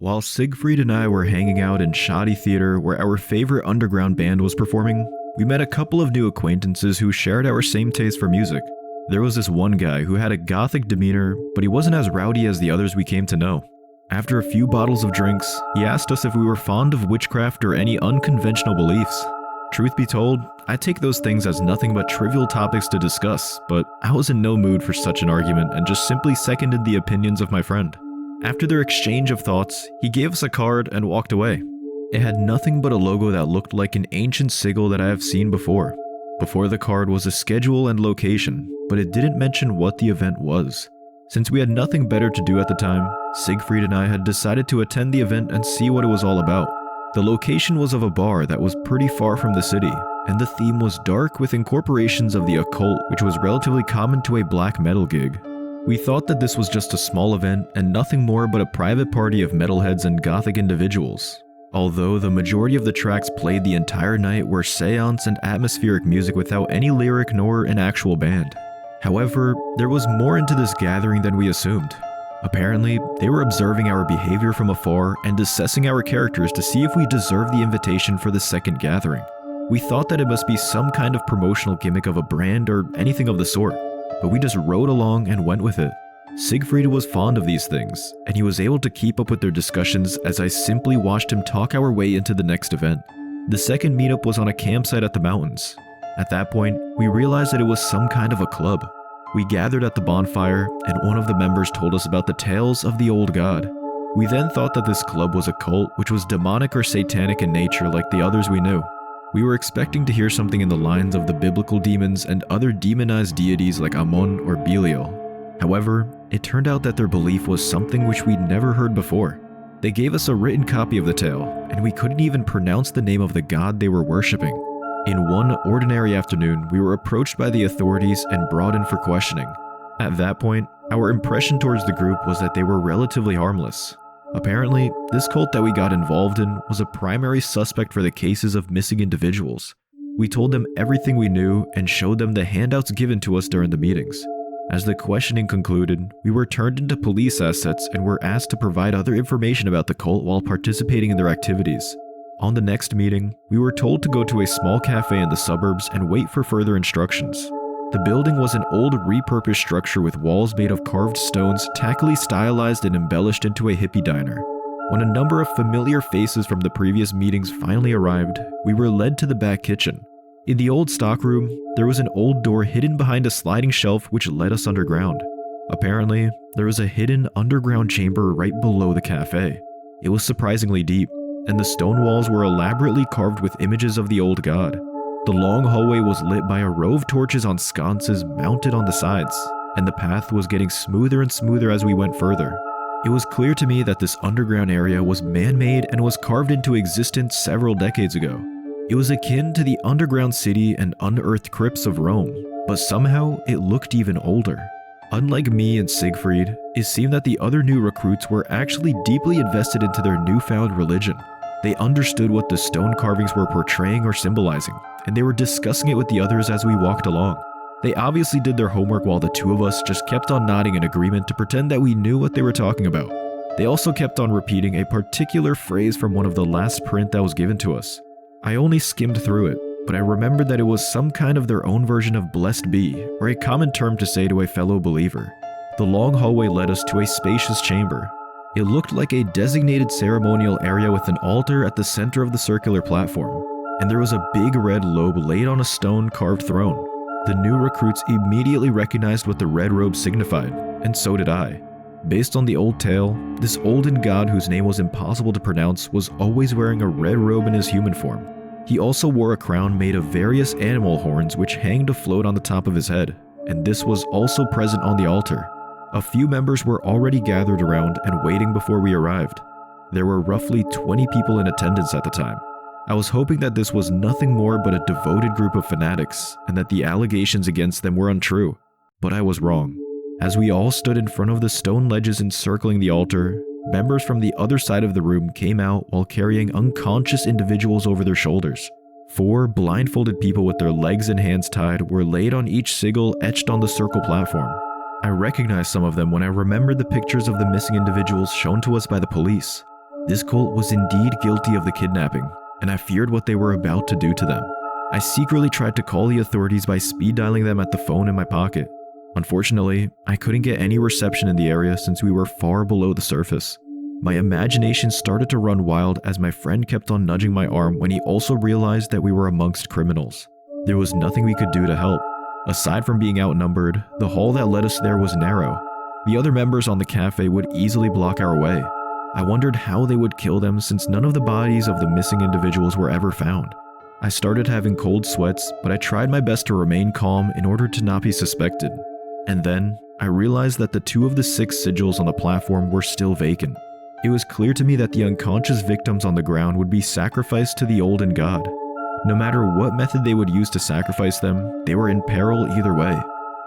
While Siegfried and I were hanging out in Shoddy Theater where our favorite underground band was performing, we met a couple of new acquaintances who shared our same taste for music. There was this one guy who had a gothic demeanor, but he wasn't as rowdy as the others we came to know. After a few bottles of drinks, he asked us if we were fond of witchcraft or any unconventional beliefs. Truth be told, I take those things as nothing but trivial topics to discuss, but I was in no mood for such an argument and just simply seconded the opinions of my friend. After their exchange of thoughts, he gave us a card and walked away. It had nothing but a logo that looked like an ancient sigil that I have seen before. Before the card was a schedule and location, but it didn't mention what the event was. Since we had nothing better to do at the time, Siegfried and I had decided to attend the event and see what it was all about. The location was of a bar that was pretty far from the city, and the theme was dark with incorporations of the occult, which was relatively common to a black metal gig. We thought that this was just a small event and nothing more but a private party of metalheads and gothic individuals. Although the majority of the tracks played the entire night were seance and atmospheric music without any lyric nor an actual band. However, there was more into this gathering than we assumed. Apparently, they were observing our behavior from afar and assessing our characters to see if we deserved the invitation for the second gathering. We thought that it must be some kind of promotional gimmick of a brand or anything of the sort, but we just rode along and went with it. Siegfried was fond of these things, and he was able to keep up with their discussions as I simply watched him talk our way into the next event. The second meetup was on a campsite at the mountains. At that point, we realized that it was some kind of a club. We gathered at the bonfire, and one of the members told us about the tales of the old god. We then thought that this club was a cult which was demonic or satanic in nature like the others we knew. We were expecting to hear something in the lines of the biblical demons and other demonized deities like Ammon or Belial. However, it turned out that their belief was something which we'd never heard before. They gave us a written copy of the tale, and we couldn't even pronounce the name of the god they were worshipping. In one ordinary afternoon, we were approached by the authorities and brought in for questioning. At that point, our impression towards the group was that they were relatively harmless. Apparently, this cult that we got involved in was a primary suspect for the cases of missing individuals. We told them everything we knew and showed them the handouts given to us during the meetings. As the questioning concluded, we were turned into police assets and were asked to provide other information about the cult while participating in their activities. On the next meeting, we were told to go to a small cafe in the suburbs and wait for further instructions. The building was an old repurposed structure with walls made of carved stones tackily stylized and embellished into a hippie diner. When a number of familiar faces from the previous meetings finally arrived, we were led to the back kitchen. In the old stockroom, there was an old door hidden behind a sliding shelf which led us underground. Apparently, there was a hidden underground chamber right below the cafe. It was surprisingly deep, and the stone walls were elaborately carved with images of the old god. The long hallway was lit by a row of torches on sconces mounted on the sides, and the path was getting smoother and smoother as we went further. It was clear to me that this underground area was man-made and was carved into existence several decades ago. It was akin to the underground city and unearthed crypts of Rome, but somehow it looked even older. Unlike me and Siegfried, it seemed that the other new recruits were actually deeply invested into their newfound religion. They understood what the stone carvings were portraying or symbolizing, and they were discussing it with the others as we walked along. They obviously did their homework while the two of us just kept on nodding in agreement to pretend that we knew what they were talking about. They also kept on repeating a particular phrase from one of the last print that was given to us. I only skimmed through it, but I remembered that it was some kind of their own version of blessed be, or a common term to say to a fellow believer. The long hallway led us to a spacious chamber. It looked like a designated ceremonial area with an altar at the center of the circular platform, and there was a big red robe laid on a stone carved throne. The new recruits immediately recognized what the red robe signified, and so did I. Based on the old tale, this olden god whose name was impossible to pronounce was always wearing a red robe in his human form. He also wore a crown made of various animal horns which hanged afloat on the top of his head, and this was also present on the altar. A few members were already gathered around and waiting before we arrived. There were roughly 20 people in attendance at the time. I was hoping that this was nothing more but a devoted group of fanatics and that the allegations against them were untrue, but I was wrong. As we all stood in front of the stone ledges encircling the altar, members from the other side of the room came out while carrying unconscious individuals over their shoulders. 4 blindfolded people with their legs and hands tied were laid on each sigil etched on the circle platform. I recognized some of them when I remembered the pictures of the missing individuals shown to us by the police. This cult was indeed guilty of the kidnapping, and I feared what they were about to do to them. I secretly tried to call the authorities by speed dialing them at the phone in my pocket. Unfortunately, I couldn't get any reception in the area since we were far below the surface. My imagination started to run wild as my friend kept on nudging my arm when he also realized that we were amongst criminals. There was nothing we could do to help. Aside from being outnumbered, the hall that led us there was narrow. The other members on the cafe would easily block our way. I wondered how they would kill them since none of the bodies of the missing individuals were ever found. I started having cold sweats, but I tried my best to remain calm in order to not be suspected. And then, I realized that the 2 of the 6 sigils on the platform were still vacant. It was clear to me that the unconscious victims on the ground would be sacrificed to the olden god. No matter what method they would use to sacrifice them, they were in peril either way.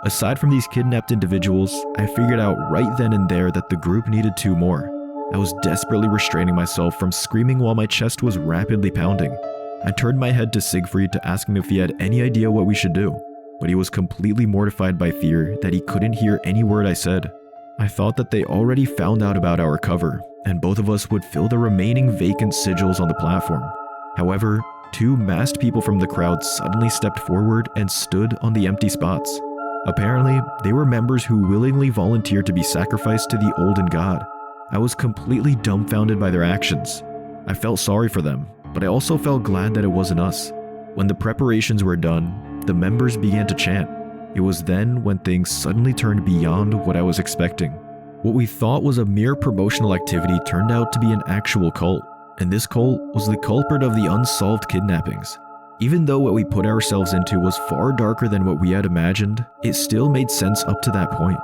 Aside from these kidnapped individuals, I figured out right then and there that the group needed 2 more. I was desperately restraining myself from screaming while my chest was rapidly pounding. I turned my head to Siegfried to ask him if he had any idea what we should do, but he was completely mortified by fear that he couldn't hear any word I said. I thought that they already found out about our cover, and both of us would fill the remaining vacant sigils on the platform. However, 2 masked people from the crowd suddenly stepped forward and stood on the empty spots. Apparently, they were members who willingly volunteered to be sacrificed to the olden god. I was completely dumbfounded by their actions. I felt sorry for them, but I also felt glad that it wasn't us. When the preparations were done, the members began to chant. It was then when things suddenly turned beyond what I was expecting. What we thought was a mere promotional activity turned out to be an actual cult, and this cult was the culprit of the unsolved kidnappings. Even though what we put ourselves into was far darker than what we had imagined, it still made sense up to that point.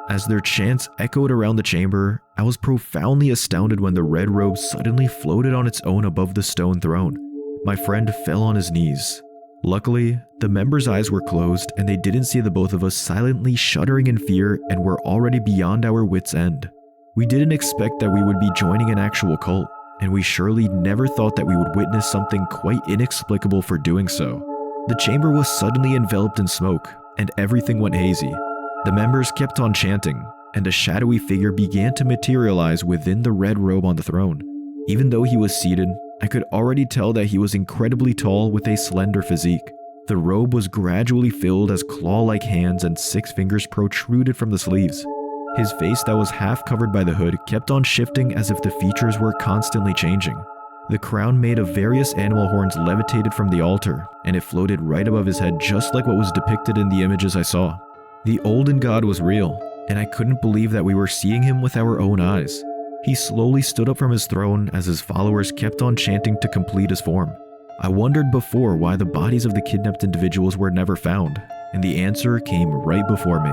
As their chants echoed around the chamber, I was profoundly astounded when the red robe suddenly floated on its own above the stone throne. My friend fell on his knees. Luckily, the members' eyes were closed and they didn't see the both of us silently shuddering in fear and were already beyond our wits' end. We didn't expect that we would be joining an actual cult, and we surely never thought that we would witness something quite inexplicable for doing so. The chamber was suddenly enveloped in smoke, and everything went hazy. The members kept on chanting, and a shadowy figure began to materialize within the red robe on the throne. Even though he was seated, I could already tell that he was incredibly tall with a slender physique. The robe was gradually filled as claw-like hands and 6 fingers protruded from the sleeves. His face that was half covered by the hood kept on shifting as if the features were constantly changing. The crown made of various animal horns levitated from the altar, and it floated right above his head just like what was depicted in the images I saw. The olden god was real, and I couldn't believe that we were seeing him with our own eyes. He slowly stood up from his throne as his followers kept on chanting to complete his form. I wondered before why the bodies of the kidnapped individuals were never found, and the answer came right before me.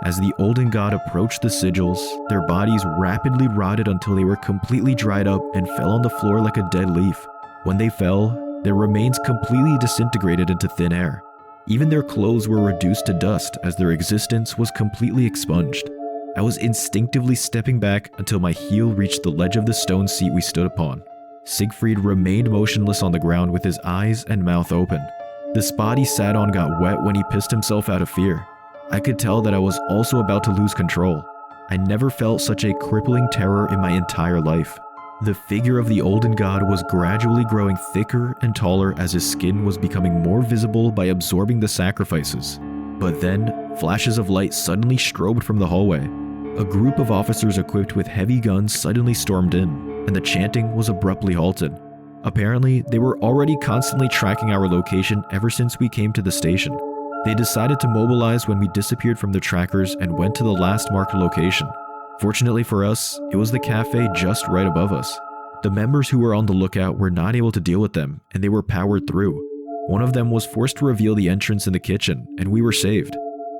As the olden god approached the sigils, their bodies rapidly rotted until they were completely dried up and fell on the floor like a dead leaf. When they fell, their remains completely disintegrated into thin air. Even their clothes were reduced to dust as their existence was completely expunged. I was instinctively stepping back until my heel reached the ledge of the stone seat we stood upon. Siegfried remained motionless on the ground with his eyes and mouth open. The spot he sat on got wet when he pissed himself out of fear. I could tell that I was also about to lose control. I never felt such a crippling terror in my entire life. The figure of the olden god was gradually growing thicker and taller as his skin was becoming more visible by absorbing the sacrifices. But then, flashes of light suddenly strobed from the hallway. A group of officers equipped with heavy guns suddenly stormed in, and the chanting was abruptly halted. Apparently, they were already constantly tracking our location ever since we came to the station. They decided to mobilize when we disappeared from their trackers and went to the last marked location. Fortunately for us, it was the cafe just right above us. The members who were on the lookout were not able to deal with them, and they were powered through. One of them was forced to reveal the entrance in the kitchen, and we were saved.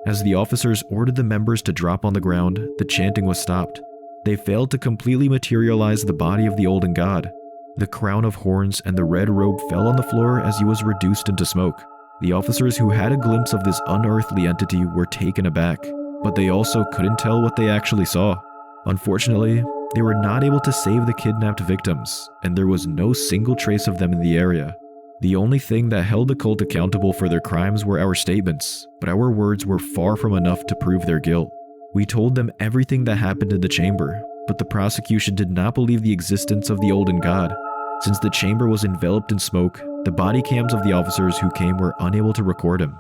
As the officers ordered the members to drop on the ground, the chanting was stopped. They failed to completely materialize the body of the olden god. The crown of horns and the red robe fell on the floor as he was reduced into smoke. The officers who had a glimpse of this unearthly entity were taken aback, but they also couldn't tell what they actually saw. Unfortunately, they were not able to save the kidnapped victims, and there was no single trace of them in the area. The only thing that held the cult accountable for their crimes were our statements, but our words were far from enough to prove their guilt. We told them everything that happened in the chamber, but the prosecution did not believe the existence of the Olden God. Since the chamber was enveloped in smoke, the body cams of the officers who came were unable to record him.